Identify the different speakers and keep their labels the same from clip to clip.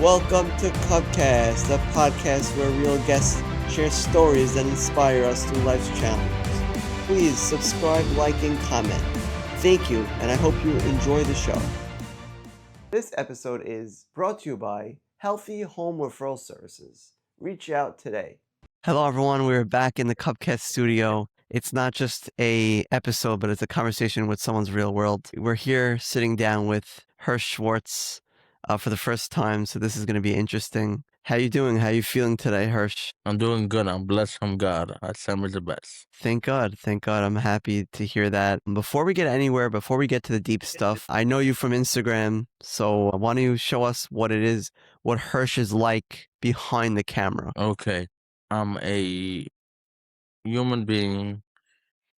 Speaker 1: Welcome to Cubcast, a podcast where real guests share stories that inspire us through life's challenges. Please subscribe, like, and comment. Thank you, and I hope you enjoy the show. This episode is brought to you by Healthy Home Referral Services. Reach out today. Hello, everyone. We're back in the Cubcast studio. It's not just a episode, but it's a conversation with someone's real world. We're here sitting down with Hersh Schwartz for the first time, so this is going to be interesting. How you doing? How you feeling today, Hersh?
Speaker 2: I'm doing good. I'm blessed from God. Summer's the best.
Speaker 1: Thank God. Thank God. I'm happy to hear that. Before we get anywhere, before we get to the deep stuff, I know you from Instagram, so why don't you show us what it is, what Hersh is like behind the camera?
Speaker 2: Okay. I'm a human being,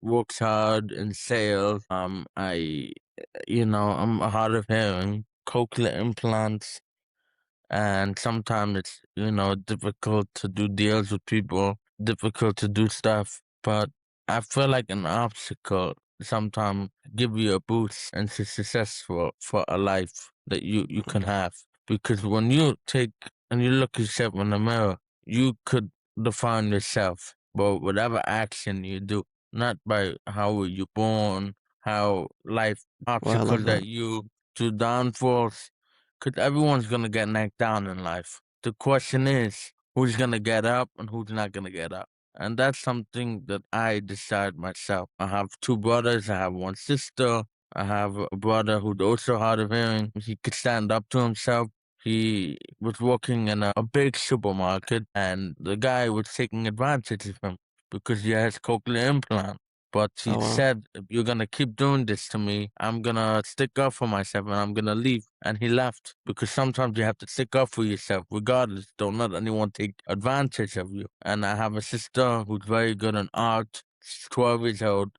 Speaker 2: works hard in sales. I'm hard of hearing, cochlear implants, and sometimes it's, difficult to do deals with people, difficult to do stuff. But I feel like an obstacle sometimes give you a boost and successful for a life that you can have. Because when you take and you look yourself in the mirror, you could define yourself by whatever action you do, not by how you born, how life obstacles that you to downfalls. Because everyone's going to get knocked down in life. The question is, who's going to get up and who's not going to get up? And that's something that I decide myself. I have two brothers. I have one sister. I have a brother who's also hard of hearing. He could stand up to himself. He was working in a big supermarket, and the guy was taking advantage of him because he has cochlear implant. But he said, if you're going to keep doing this to me, I'm going to stick up for myself and I'm going to leave. And he left because sometimes you have to stick up for yourself regardless. Don't let anyone take advantage of you. And I have a sister who's very good in art. She's 12 years old.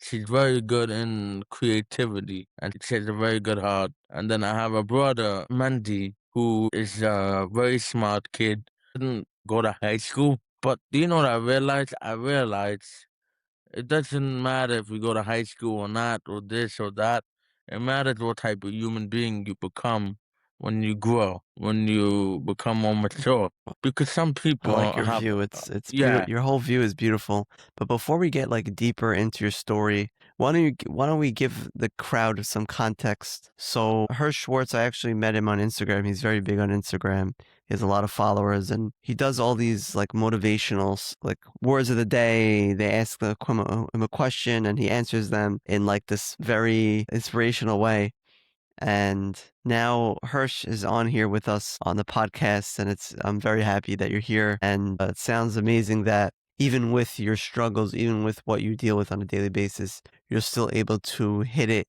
Speaker 2: She's very good in creativity and she has a very good heart. And then I have a brother, Mandy, who is a very smart kid. Didn't go to high school. But do you know what I realized? I realized it doesn't matter if we go to high school or not, or this or that. It matters what type of human being you become when you grow, when you become more mature. Because some
Speaker 1: I
Speaker 2: people
Speaker 1: like your
Speaker 2: have,
Speaker 1: view. It's
Speaker 2: yeah,
Speaker 1: beautiful. Your whole view is beautiful. But before we get like deeper into your story, why don't we give the crowd some context? So Hersh Schwartz, I actually met him on Instagram. He's very big on Instagram. He has a lot of followers, and he does all these like motivational like words of the day. They ask him a question, and he answers them in like this very inspirational way. And now Hersh is on here with us on the podcast, and I'm very happy that you're here. And it sounds amazing that even with your struggles, even with what you deal with on a daily basis, you're still able to hit it,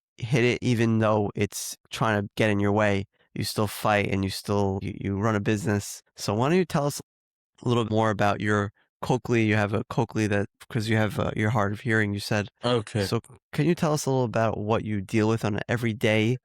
Speaker 1: even though it's trying to get in your way. You still fight and you run a business. So why don't you tell us a little bit more about your cochlea? You have a cochlea because you have your hard of hearing, you said.
Speaker 2: okay.
Speaker 1: So can you tell us a little about what you deal with on an everyday,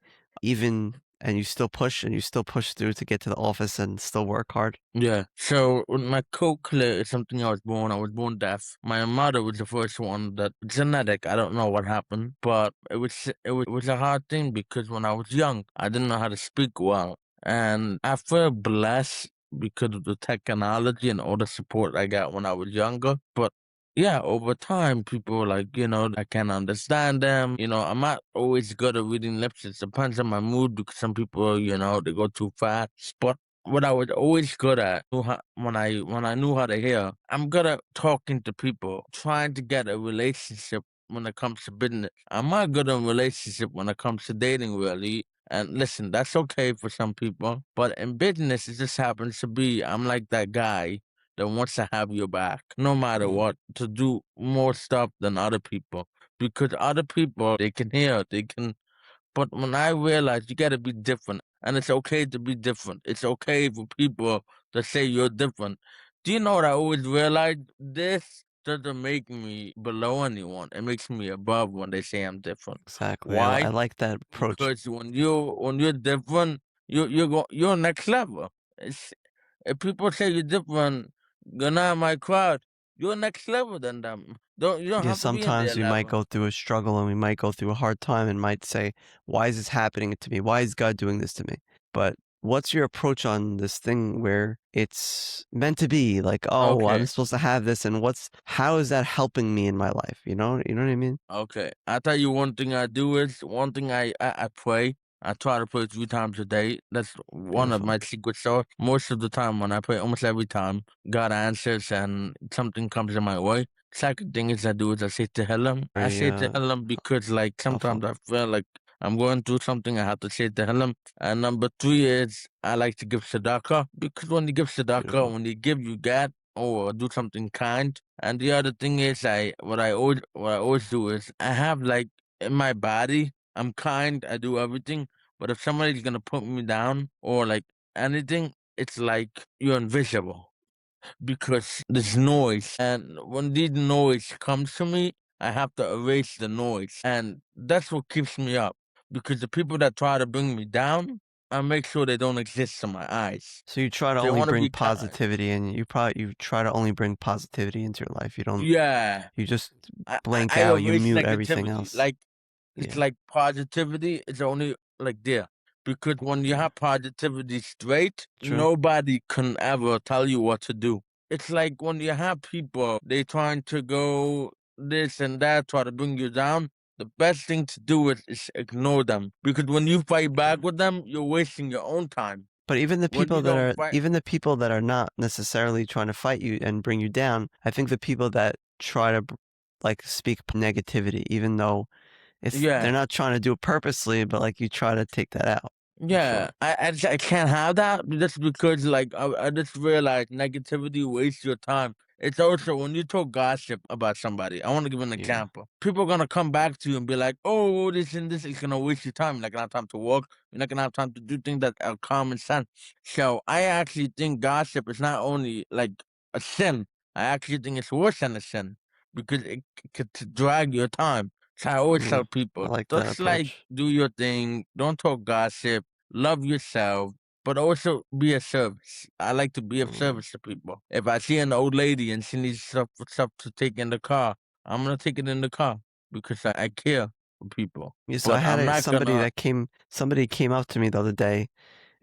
Speaker 1: and you still push through to get to the office and still work hard?
Speaker 2: Yeah. So with my cochlea is something I was born deaf. My mother was the first one that genetic. I don't know what happened, but it was a hard thing because when I was young, I didn't know how to speak well. And I feel blessed because of the technology and all the support I got when I was younger. But yeah, over time, people were like, I can't understand them. I'm not always good at reading lips. It depends on my mood because some people, they go too fast. But what I was always good at when I knew how to hear, I'm good at talking to people, trying to get a relationship when it comes to business. I'm not good in relationship when it comes to dating, really. And listen, that's okay for some people, but in business, it just happens to be I'm like that guy that wants to have your back, no matter what, to do more stuff than other people. Because other people, they can hear, but when I realized you gotta be different, and it's okay to be different. It's okay for people to say you're different. Do you know what I always realized? This doesn't make me below anyone. It makes me above when they say I'm different.
Speaker 1: Exactly. I
Speaker 2: Why?
Speaker 1: like that approach.
Speaker 2: Because when you're different, you're next level. It's, if people say you're different, you're not my crowd. You're next level than them. You don't
Speaker 1: Yeah,
Speaker 2: have to be in their
Speaker 1: sometimes we might
Speaker 2: level.
Speaker 1: go through a struggle and we might go through a hard time and might say, why is this happening to me? Why is God doing this to me? But what's your approach on this thing where it's meant to be like, oh, I'm
Speaker 2: Okay.
Speaker 1: supposed to have this, and how is that helping me in my life? You know what I mean?
Speaker 2: Okay. I tell you one thing I do is one thing I pray. I try to pray 3 times a day. That's one of
Speaker 1: Beautiful.
Speaker 2: my secret sauce. Most of the time when I pray, almost every time, God answers and something comes in my way. Second thing is I do is I say to Him. I
Speaker 1: Very
Speaker 2: say to Him because like
Speaker 1: helpful.
Speaker 2: sometimes I feel like I'm going through something, I have to say to Him. And number three is I like to give tzedakah because when you give tzedakah,
Speaker 1: Beautiful.
Speaker 2: when you give, you get, or do something kind. And the other thing is what I always do is I have like in my body, I'm kind, I do everything. But if somebody's gonna put me down or like anything, it's like you're invisible because there's noise. And when this noise comes to me, I have to erase the noise. And that's what keeps me up. Because the people that try to bring me down, I make sure they don't exist in my eyes.
Speaker 1: So you try to
Speaker 2: They
Speaker 1: only
Speaker 2: want to
Speaker 1: bring
Speaker 2: be kind.
Speaker 1: positivity, and you try to only bring positivity into your life.
Speaker 2: Yeah.
Speaker 1: You just blank
Speaker 2: I
Speaker 1: out, you
Speaker 2: erase
Speaker 1: mute everything
Speaker 2: negativity.
Speaker 1: else.
Speaker 2: Like it's
Speaker 1: Yeah,
Speaker 2: like positivity is only like there. Because when you
Speaker 1: yeah,
Speaker 2: have positivity straight,
Speaker 1: true.
Speaker 2: nobody can ever tell you what to do. It's like when you have people, they trying to go this and that, try to bring you down. The best thing to do is ignore them. Because when you fight
Speaker 1: Yeah.
Speaker 2: back with them, you're wasting your own time.
Speaker 1: But
Speaker 2: When you don't fight,
Speaker 1: even the people that are not necessarily trying to fight you and bring you down, I think the people that try to like speak negativity, even though they're
Speaker 2: yeah.
Speaker 1: not trying to do it purposely, but like you try to take that out for
Speaker 2: Yeah,
Speaker 1: sure.
Speaker 2: I can't have that just because like I just realized negativity wastes your time. It's also when you talk gossip about somebody. I want to give an
Speaker 1: Yeah.
Speaker 2: example. People are gonna come back to you and be like, "Oh, this and this is gonna waste your time. You're not gonna have time to work. You're not gonna have time to do things that are common sense." So I actually think gossip is not only like a sin. I actually think it's worse than a sin because it could drag your time. So I always
Speaker 1: Yeah.
Speaker 2: tell
Speaker 1: I
Speaker 2: people,
Speaker 1: like that
Speaker 2: just like
Speaker 1: approach.
Speaker 2: do your thing, don't talk gossip, love yourself, but also be a service. I like to be of
Speaker 1: Mm.
Speaker 2: service to people. If I see an old lady and she needs stuff to take in the car, I'm gonna take it in the car because I care for people.
Speaker 1: Yeah, so I
Speaker 2: But
Speaker 1: had
Speaker 2: I'm not gonna.
Speaker 1: somebody came up to me the other day,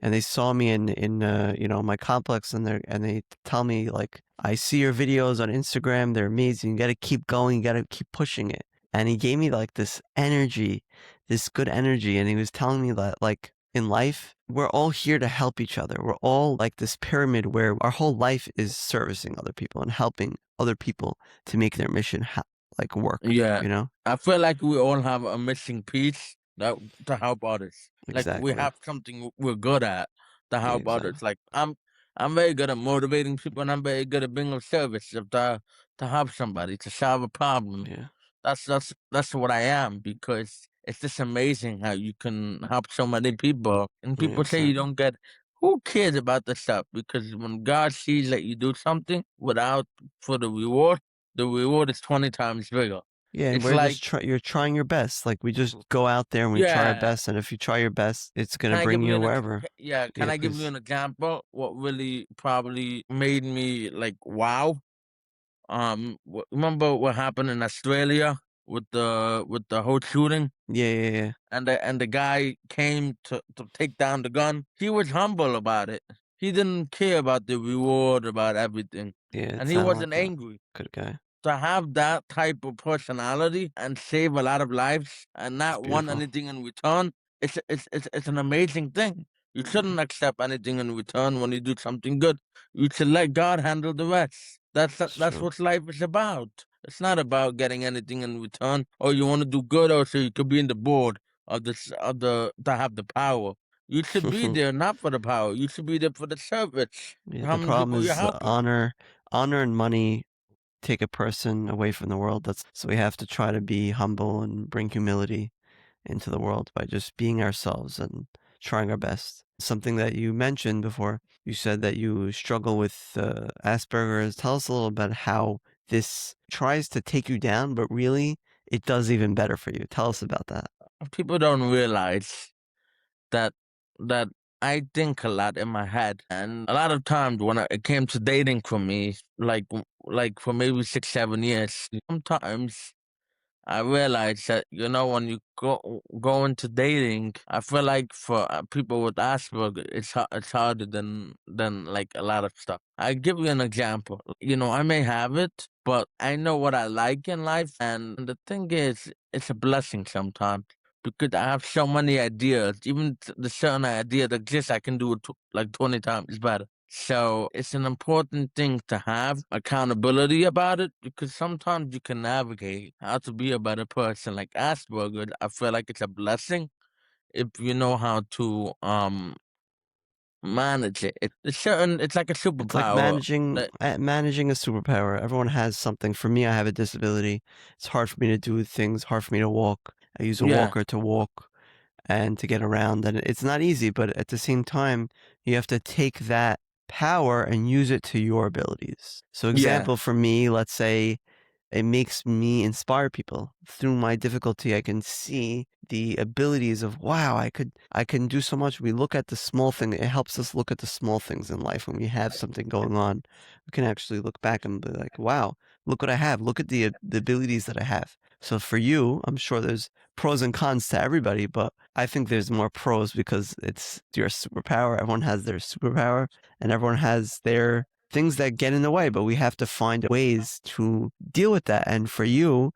Speaker 1: and they saw me my complex, and they tell me like, I see your videos on Instagram, they're amazing, you got to keep going, you got to keep pushing it. And he gave me like this energy, this good energy, and he was telling me that like in life we're all here to help each other. We're all like this pyramid where our whole life is servicing other people and helping other people to make their mission like work,
Speaker 2: Yeah,
Speaker 1: you know?
Speaker 2: I feel like we all have a missing piece that to help others. Like we
Speaker 1: Exactly.
Speaker 2: have something we're good at to
Speaker 1: Yeah,
Speaker 2: help
Speaker 1: exactly.
Speaker 2: others. Like I'm very good at motivating people, and I'm very good at being of service to help somebody to solve a problem.
Speaker 1: Yeah.
Speaker 2: That's what I am because it's just amazing how you can help so many people. And
Speaker 1: Yeah,
Speaker 2: people say you
Speaker 1: exactly.
Speaker 2: don't get. Who cares about the stuff? Because when God sees that you do something without for the reward is 20 times bigger.
Speaker 1: Yeah, and
Speaker 2: It's like,
Speaker 1: you're trying your best. Like we just go out there and we try our
Speaker 2: yeah.
Speaker 1: best, and if you try your best, it's gonna
Speaker 2: Can I
Speaker 1: bring
Speaker 2: give you
Speaker 1: you
Speaker 2: an
Speaker 1: wherever.
Speaker 2: yeah? Can
Speaker 1: Yeah,
Speaker 2: I give you
Speaker 1: please.
Speaker 2: an example? What really probably made me like wow? Remember what happened in Australia with the whole shooting?
Speaker 1: Yeah, yeah, yeah.
Speaker 2: And the guy came to take down the gun. He was humble about it. He didn't care about the reward, about everything,
Speaker 1: Yeah, it
Speaker 2: and he
Speaker 1: sounded like
Speaker 2: wasn't
Speaker 1: a
Speaker 2: angry.
Speaker 1: good guy.
Speaker 2: To have that type of personality and save a lot of lives and
Speaker 1: It's
Speaker 2: not want
Speaker 1: beautiful.
Speaker 2: anything in return, it's an amazing thing. You
Speaker 1: Yeah,
Speaker 2: shouldn't accept anything in return when you do something good. You should let God handle the rest.
Speaker 1: it's
Speaker 2: That's
Speaker 1: true.
Speaker 2: what life is about. It's not about getting anything in return. Or you want to do good, or so you could be in the board of the to have the power. You should be there not for the power. You should be there for the service.
Speaker 1: Yeah,
Speaker 2: How
Speaker 1: the
Speaker 2: many
Speaker 1: problem
Speaker 2: people you're
Speaker 1: is
Speaker 2: helping?
Speaker 1: honor and money take a person away from the world. That's so we have to try to be humble and bring humility into the world by just being ourselves and trying our best. Something that you mentioned before, you said that you struggle with Asperger's. Tell us a little about how this tries to take you down, but really it does even better for you. Tell us about that.
Speaker 2: People don't realize that that I think a lot in my head, and a lot of times when it came to dating for me, like for maybe 6, 7 years, sometimes I realized that, when you go into dating, I feel like for people with Asperger, it's harder than like a lot of stuff. I give you an example. I may have it, but I know what I like in life, and the thing is, it's a blessing sometimes because I have so many ideas. Even the certain idea that exists, I can do it like 20 times better. So it's an important thing to have accountability about it because sometimes you can navigate how to be a better person. Like Asperger, I feel like it's a blessing if you know how to manage it. It's like a
Speaker 1: It's like
Speaker 2: superpower.
Speaker 1: managing a superpower. Everyone has something. For me, I have a disability. It's hard for me to do things, hard for me to walk. I use a
Speaker 2: Yeah,
Speaker 1: walker to walk and to get around, and it's not easy, but at the same time, you have to take that power and use it to your abilities. So
Speaker 2: yeah,
Speaker 1: example for me, let's say it makes me inspire people. Through my difficulty, I can see the abilities of wow, I can do so much. We look at the small thing. It helps us look at the small things in life when we have something going on. We can actually look back and be like, wow, look what I have. Look at the abilities that I have. So for you, I'm sure there's pros and cons to everybody, but I think there's more pros because it's your superpower. Everyone has their superpower and everyone has their things that get in the way, but we have to find ways to deal with that. And for you,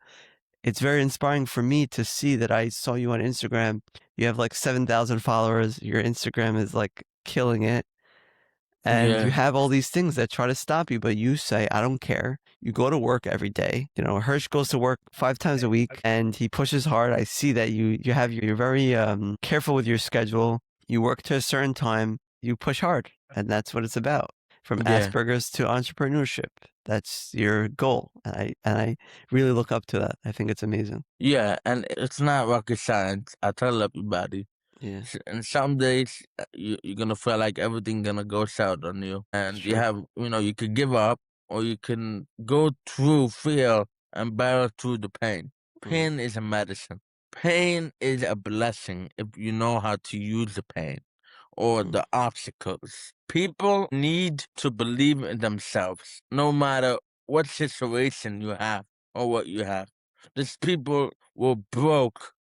Speaker 1: it's very inspiring for me to see that I saw you on Instagram. You have like 7,000 followers. Your Instagram is like killing it. And you
Speaker 2: yeah,
Speaker 1: have all these things that try to stop you, but you say, I don't care. You go to work every day. Hersh goes to work 5 times a week and he pushes hard. I see that you're very careful with your schedule. You work to a certain time, you push hard, and that's what it's about. From
Speaker 2: yeah.
Speaker 1: Asperger's to entrepreneurship. That's your goal. And I really look up to that. I think it's amazing.
Speaker 2: Yeah, and it's not rocket science. I tell everybody.
Speaker 1: Yeah,
Speaker 2: And some days you're gonna feel like everything gonna go south on you,
Speaker 1: it's
Speaker 2: and
Speaker 1: true.
Speaker 2: you could give up, or you can go through fear and battle through the pain.
Speaker 1: Mm,
Speaker 2: Pain is a medicine. Pain is a blessing if you know how to use the pain or
Speaker 1: mm.
Speaker 2: the obstacles. People need to believe in themselves, no matter what situation you have or what you have. These people were broke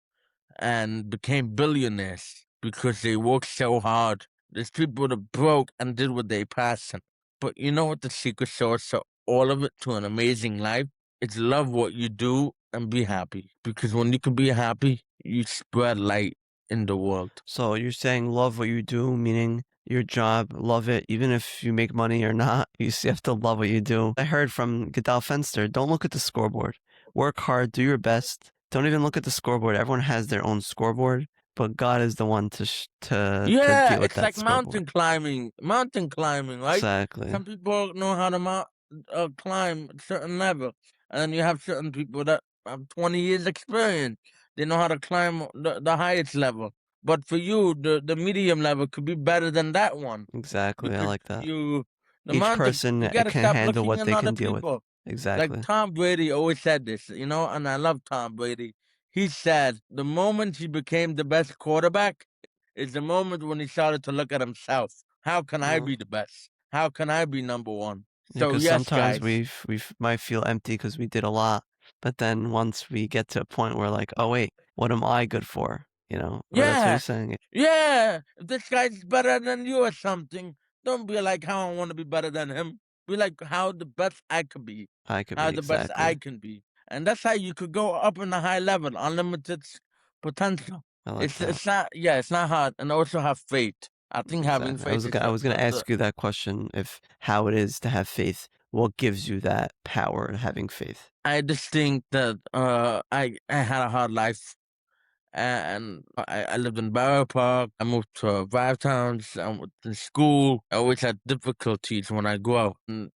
Speaker 2: and became billionaires because they worked so hard. There's people that broke and did what they passion. But you know what the secret sauce to all of it to an amazing life? It's love what you do and be happy. Because when you can be happy, you spread light in the world.
Speaker 1: So you're saying love what you do, meaning your job, love it, even if you make money or not, you still have to love what you do. I heard from Gadal Fenster, don't look at the scoreboard. Work hard, do your best. Don't even look at the scoreboard. Everyone has their own scoreboard, but God is the one to
Speaker 2: Yeah,
Speaker 1: deal with
Speaker 2: it's
Speaker 1: that
Speaker 2: like
Speaker 1: scoreboard.
Speaker 2: mountain climbing, right?
Speaker 1: Exactly.
Speaker 2: Some people know how to climb a certain level, and then you have certain people that have 20 years experience. They know how to climb the highest level. But for you, the medium level could be better than that one
Speaker 1: Exactly. I
Speaker 2: because
Speaker 1: like that.
Speaker 2: the
Speaker 1: Each
Speaker 2: mountain,
Speaker 1: person
Speaker 2: you got to
Speaker 1: can
Speaker 2: stop
Speaker 1: handle
Speaker 2: looking
Speaker 1: what
Speaker 2: in
Speaker 1: they
Speaker 2: other
Speaker 1: can deal with.
Speaker 2: people. Like
Speaker 1: Exactly.
Speaker 2: Tom Brady always said this, and I love Tom Brady. He said the moment he became the best quarterback is the moment when he started to look at himself. How can I
Speaker 1: Well,
Speaker 2: be the best? How can I be number one? So
Speaker 1: because
Speaker 2: yes,
Speaker 1: sometimes
Speaker 2: guys.
Speaker 1: we might feel empty because we did a lot, but then once we get to a point where like, oh wait, what am I good for? Or that's what
Speaker 2: Yeah,
Speaker 1: he's saying.
Speaker 2: yeah. If this guy's better than you or something, don't be like how I want to be better than him. Be like how the best I could be.
Speaker 1: I could
Speaker 2: How
Speaker 1: be
Speaker 2: the best I
Speaker 1: exactly.
Speaker 2: can be. And that's how you could go up in a high level, unlimited potential.
Speaker 1: I like
Speaker 2: It's
Speaker 1: that
Speaker 2: it's not yeah, it's not hard. And also have faith. I think having
Speaker 1: exactly.
Speaker 2: faith is
Speaker 1: I was gonna
Speaker 2: the
Speaker 1: ask you that question if how it is to have faith. What gives you that power of having faith?
Speaker 2: I just think that I had a hard life and I lived in Borough Park. I moved to five towns. I went to school. I always had difficulties when I grew up. And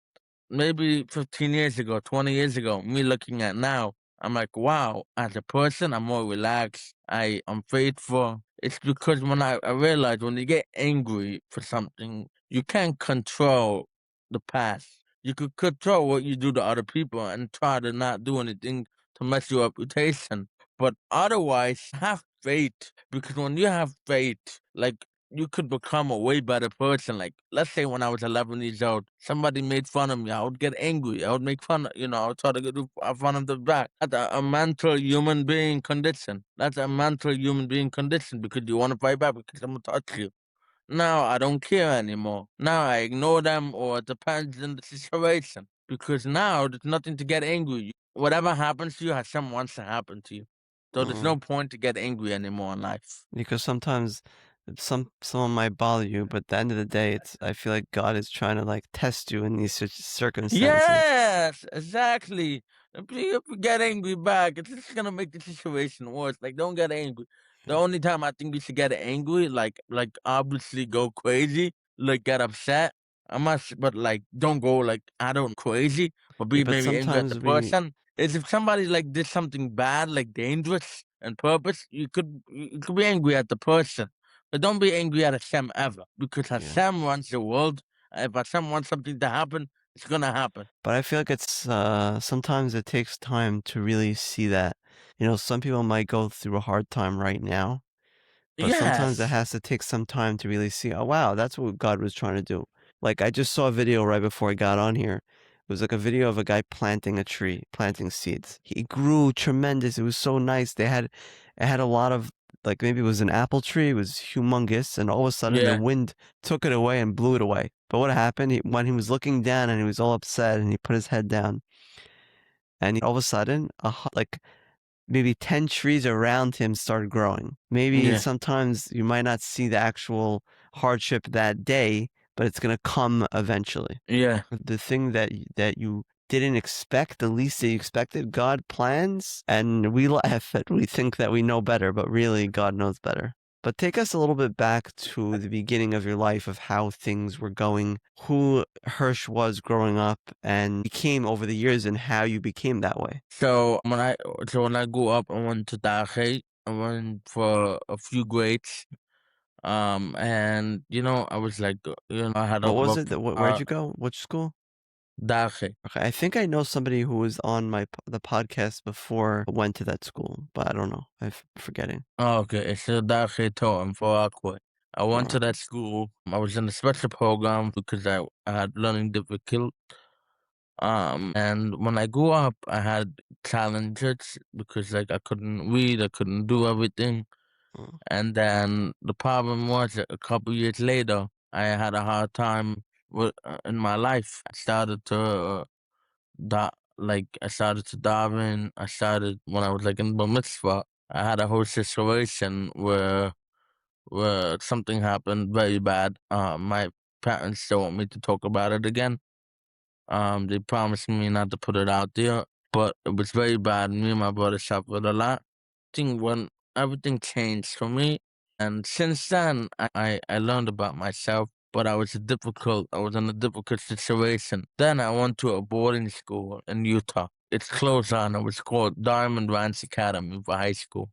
Speaker 2: maybe 15 years ago, 20 years ago, me looking at now, I'm like, wow, as a person, I'm more relaxed. I'm faithful. It's because when I realized when you get angry for something, you can't control the past. You could control what you do to other people and try to not do anything to mess your reputation. But otherwise, have faith because when you have faith, like you could become a way better person. Like, let's say when I was 11 years old, somebody made fun of me. I would get angry. I would make fun of, I would try to do fun of the back. That's a mental human being condition. That's a mental human being condition because you want to fight back because someone touched you. Now I don't care anymore. Now I ignore them or it depends on the situation. Because now there's nothing to get angry. Whatever happens to you has something wants to happen to you. So there's
Speaker 1: Mm.
Speaker 2: no point to get angry anymore in life.
Speaker 1: Because sometimes someone might bother you, but at the end of the day, it's I feel like God is trying to like test you in these circumstances.
Speaker 2: Yes, exactly. If you get angry back, it's just gonna make the situation worse. Like, don't get angry. The
Speaker 1: Yeah.
Speaker 2: only time I think you should get angry, like obviously go crazy, like get upset. I'm not, but like don't go like I don't crazy, but
Speaker 1: Yeah,
Speaker 2: be
Speaker 1: but
Speaker 2: maybe angry at the
Speaker 1: sometimes
Speaker 2: person. Is if somebody like did something bad, like dangerous and purpose, you could be angry at the person, but don't be angry at Hashem ever because
Speaker 1: yeah.
Speaker 2: Hashem runs the world. If Hashem wants something to happen, it's gonna happen.
Speaker 1: But I feel like it's sometimes it takes time to really see that. Some people might go through a hard time right now, but sometimes it
Speaker 2: Yes.
Speaker 1: has to take some time to really see, oh wow, that's what God was trying to do. Like I just saw a video right before I got on here. It was like a video of a guy planting a tree, planting seeds. He grew tremendous. It was so nice. It had a lot of like maybe it was an apple tree. It was humongous, and all of a sudden the
Speaker 2: Yeah.
Speaker 1: wind took it away and blew it away. But what happened? When he was looking down and he was all upset and he put his head down, and all of a sudden, like maybe 10 trees around him started growing. Maybe
Speaker 2: Yeah.
Speaker 1: sometimes you might not see the actual hardship that day, but it's going to come eventually.
Speaker 2: Yeah.
Speaker 1: The thing that you didn't expect, the least that you expected, God plans, and we laugh at we think that we know better, but really God knows better. But take us a little bit back to the beginning of your life of how things were going, who Hirsch was growing up and became over the years and how you became that way.
Speaker 2: So when I grew up, I went to Dache. I went for a few grades. And I was like, I had to
Speaker 1: What was
Speaker 2: work
Speaker 1: it that where'd
Speaker 2: hard.
Speaker 1: you go? Which school?
Speaker 2: Dache.
Speaker 1: Okay, I think I know somebody who was on the podcast before went to that school, but I don't know. I'm forgetting.
Speaker 2: Oh, okay. It's a Dache Totem for Aqua. I went
Speaker 1: Oh,
Speaker 2: to that school. I was in a special program because I had learning difficult. And when I grew up, I had challenges because like I couldn't read, I couldn't do everything.
Speaker 1: oh,
Speaker 2: And then the problem was that a couple years later, I had a hard time in my life. I started to I started to dive in. I started when I was like in bar mitzvah. I had a whole situation where something happened very bad. My parents don't want me to talk about it again. They promised me not to put it out there, but it was very bad. Me and my brother suffered a lot. Think when everything changed for me, and since then, I learned about myself. But I was in a difficult situation. Then I went to a boarding school in Utah. It's closed on. It was called Diamond Ranch Academy for high school.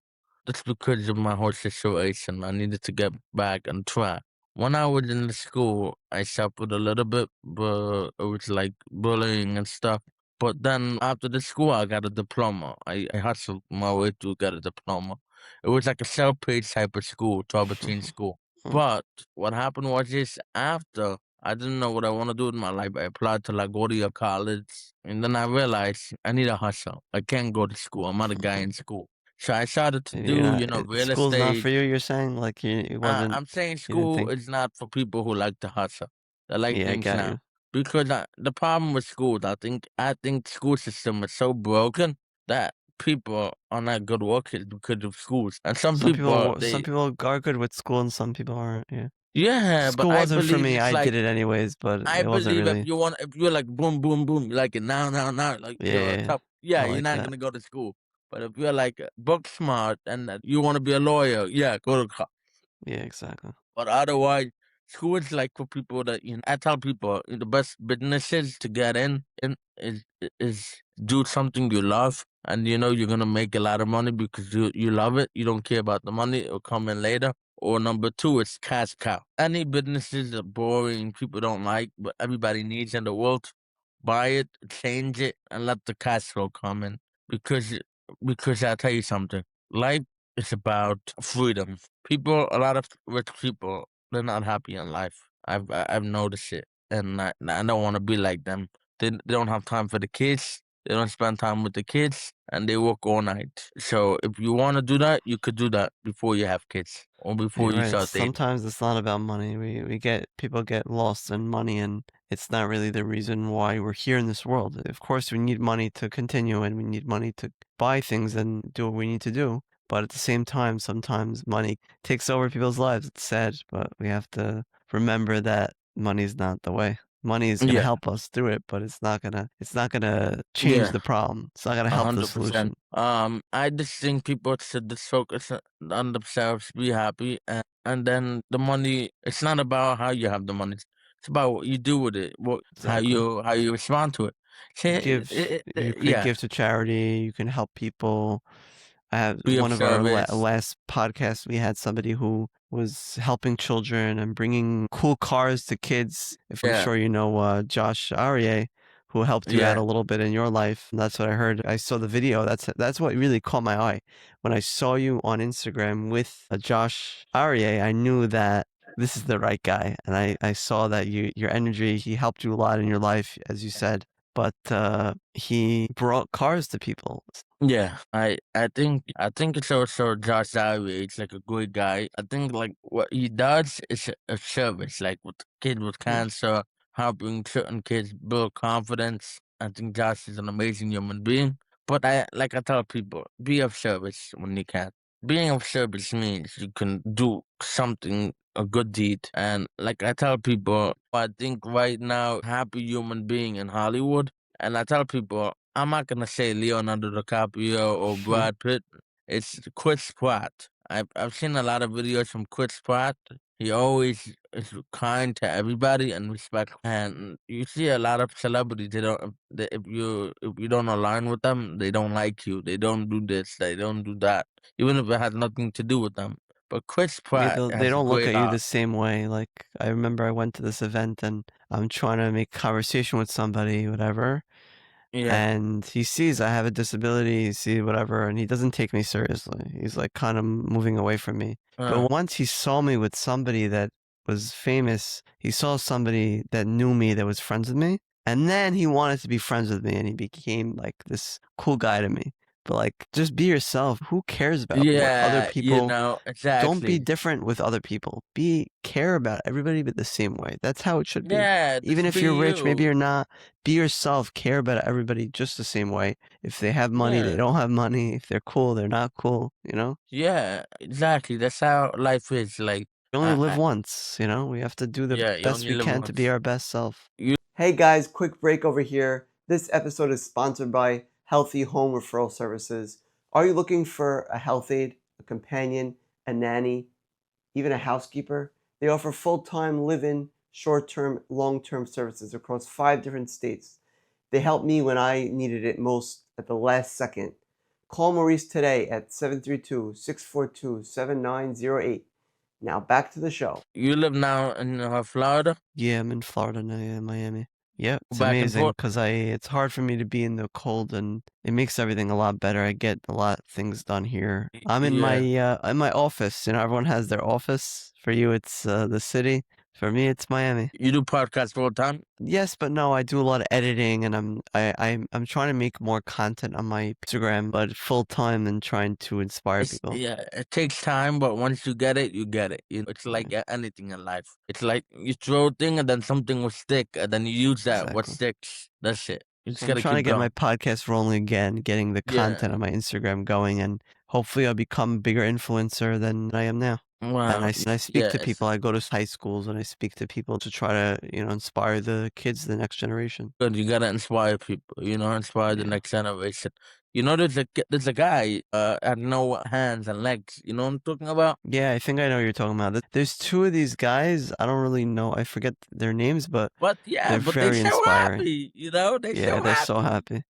Speaker 2: That's because of my whole situation. I needed to get back on track. When I was in the school, I suffered a little bit, but it was like bullying and stuff. But then after the school, I got a diploma. I hustled my way to get a diploma. It was like a self-paid type of school, 12 school.
Speaker 1: oh,
Speaker 2: But what happened was this after I didn't know what I want to do in my life. I applied to LaGuardia College, and then I realized I need a hustle. I can't go to school. I'm not a guy in school. So I started to
Speaker 1: you're
Speaker 2: do,
Speaker 1: not.
Speaker 2: real
Speaker 1: School's not for
Speaker 2: estate.
Speaker 1: you. You're saying like it wasn't.
Speaker 2: I'm saying
Speaker 1: You didn't
Speaker 2: school
Speaker 1: think.
Speaker 2: is not for people who like to hustle. They like
Speaker 1: Yeah, I
Speaker 2: things
Speaker 1: got
Speaker 2: now.
Speaker 1: you.
Speaker 2: Because the problem with schools, I think school system is so broken that people are not good workers because of schools. And some people
Speaker 1: Some
Speaker 2: they
Speaker 1: people are good with school and some people aren't. Yeah,
Speaker 2: yeah, but
Speaker 1: school
Speaker 2: I
Speaker 1: wasn't for
Speaker 2: believe
Speaker 1: me.
Speaker 2: it's
Speaker 1: I did
Speaker 2: like
Speaker 1: it anyways, but
Speaker 2: I
Speaker 1: it wasn't
Speaker 2: believe
Speaker 1: really.
Speaker 2: if you're like boom, boom, boom, you like it now, now, now, like
Speaker 1: Yeah,
Speaker 2: you're a
Speaker 1: yeah, yeah.
Speaker 2: tough, yeah,
Speaker 1: I
Speaker 2: you're
Speaker 1: like
Speaker 2: not
Speaker 1: that.
Speaker 2: gonna go to school. But if you're like book smart and you want to be a lawyer, yeah, go to college.
Speaker 1: Yeah, exactly.
Speaker 2: But otherwise, school is like for people that I tell people the best businesses to get in is do something you love, and you're gonna make a lot of money because you love it. You don't care about the money; it'll come in later. Or number two, it's cash cow. Any businesses are boring, people don't like, but everybody needs in the world. Buy it, change it, and let the cash flow come in. Because because I'll tell you something. Life is about freedom. A lot of rich people they're not happy in life. I've noticed it, and I don't want to be like them. They don't have time for the kids. They don't spend time with the kids, and they work all night. So if you want to do that, you could do that before you have kids or before
Speaker 1: You're
Speaker 2: you
Speaker 1: right.
Speaker 2: start dating.
Speaker 1: Sometimes it's not about money. We get people get lost in money, and it's not really the reason why we're here in this world. Of course, we need money to continue, and we need money to buy things and do what we need to do. But at the same time, sometimes money takes over people's lives. It's sad, but we have to remember that money is not the way. Money is gonna
Speaker 2: Yeah,
Speaker 1: help us through it, but it's not gonna change
Speaker 2: yeah.
Speaker 1: the problem. It's not gonna help the
Speaker 2: 100%.
Speaker 1: solution.
Speaker 2: I just think people should just focus on themselves, be happy, and then the money. It's not about how you have the money. It's about what you do with it, what
Speaker 1: Exactly.
Speaker 2: how you respond to it. See,
Speaker 1: Give you could
Speaker 2: yeah,
Speaker 1: give to charity, you can help people. I have
Speaker 2: be of
Speaker 1: one of our
Speaker 2: service.
Speaker 1: last podcasts, we had somebody who was helping children and bringing cool cars to kids. If I'm
Speaker 2: Yeah,
Speaker 1: sure you know Josh Aryeh, who helped you out
Speaker 2: yeah,
Speaker 1: a little bit in your life. That's what I heard. I saw the video. That's what really caught my eye. When I saw you on Instagram with Josh Aryeh, I knew that this is the right guy. And I saw that your energy, he helped you a lot in your life, as you said. But he brought cars to people.
Speaker 2: yeah. I think it's also Josh Dowry. It's like a good guy. I think like what he does is a service, like with kids with
Speaker 1: Yeah.
Speaker 2: cancer, helping certain kids build confidence. I think Josh is an amazing human being. But I tell people, be of service when you can. Being of service means you can do something, a good deed. And like I tell people, I think right now, happy human being in Hollywood. And I tell people, I'm not gonna say Leonardo DiCaprio or Brad Pitt. It's Chris Pratt. I've seen a lot of videos from Chris Pratt. He always is kind to everybody and respectful. And you see a lot of celebrities. If you don't align with them, they don't like you. They don't do this. They don't do that. Even if it has nothing to do with them. But Chris
Speaker 1: Yeah,
Speaker 2: Pratt
Speaker 1: they
Speaker 2: has a
Speaker 1: don't look
Speaker 2: great
Speaker 1: at you the
Speaker 2: heart.
Speaker 1: same way. Like I remember I went to this event and I'm trying to make conversation with somebody, whatever,
Speaker 2: Yeah.
Speaker 1: and he sees I have a disability, he sees whatever, and he doesn't take me seriously. He's like kind of moving away from me. But
Speaker 2: Uh,
Speaker 1: once he saw me with somebody that was famous, he saw somebody that knew me that was friends with me, and then he wanted to be friends with me and he became like this cool guy to me. But like just be yourself. Who cares about what other
Speaker 2: yeah,
Speaker 1: people don't be
Speaker 2: exactly.
Speaker 1: different with other people. Be care about everybody but the same way. That's how it should be.
Speaker 2: Yeah,
Speaker 1: Even
Speaker 2: just
Speaker 1: if
Speaker 2: be
Speaker 1: you're rich, maybe
Speaker 2: you.
Speaker 1: you're not, be yourself. Care about everybody just the same way. If they have money, they
Speaker 2: Yeah.
Speaker 1: don't have money. If they're cool, they're not cool, you know?
Speaker 2: Yeah, exactly. That's how life is. Like,
Speaker 1: We only live once, you know? We have to do the
Speaker 2: yeah, you
Speaker 1: best
Speaker 2: only
Speaker 1: we
Speaker 2: live
Speaker 1: can to be
Speaker 2: once.
Speaker 1: our best self.
Speaker 2: You
Speaker 1: Hey guys, quick break over here. This episode is sponsored by Healthy Home Referral Services. Are you looking for a health aide, a companion, a nanny, even a housekeeper? They offer full-time live-in, short-term, long-term services across 5 different states. They helped me when I needed it most at the last second. Call Maurice today at 732-642-7908. Now back to the show.
Speaker 2: you live now in Florida,
Speaker 1: Yeah, I'm in Florida now, yeah, Miami. Yeah, it's
Speaker 2: back and
Speaker 1: amazing
Speaker 2: forth.
Speaker 1: because it's hard for me to be in the cold and it makes everything a lot better. I get a lot of things done here. I'm
Speaker 2: Yeah,
Speaker 1: in my office. You know, everyone has their office. For you, it's the city. For me, it's Miami.
Speaker 2: you do podcasts full time.
Speaker 1: Yes, but no, I do a lot of editing and I'm trying to make more content on my Instagram, but full time and trying to inspire people.
Speaker 2: Yeah, it takes time, but once you get it, you get it. It's
Speaker 1: Yeah,
Speaker 2: like anything in life. It's like you throw a thing and then something will stick, and then you use that. What
Speaker 1: exactly.
Speaker 2: sticks? That's it. You just
Speaker 1: So I'm
Speaker 2: gotta
Speaker 1: trying to
Speaker 2: keep
Speaker 1: get my
Speaker 2: going.
Speaker 1: podcast rolling again, getting the content
Speaker 2: Yeah.
Speaker 1: on my Instagram going, and hopefully I'll become a bigger influencer than I am now. And
Speaker 2: Wow.
Speaker 1: I speak
Speaker 2: Yeah.
Speaker 1: to people. I go to high schools and I speak to people to try to, inspire the kids, the next generation.
Speaker 2: Good, you gotta inspire people, inspire the
Speaker 1: Yeah.
Speaker 2: next generation. There's a guy, had no hands and legs, you know what I'm talking about?
Speaker 1: Yeah, I think I know what you're talking about. There's two of these guys. I don't really know. I forget their names, but
Speaker 2: But yeah,
Speaker 1: they're
Speaker 2: but they
Speaker 1: very
Speaker 2: so
Speaker 1: inspiring.
Speaker 2: happy, they
Speaker 1: Yeah,
Speaker 2: so
Speaker 1: they're so
Speaker 2: happy.
Speaker 1: happy.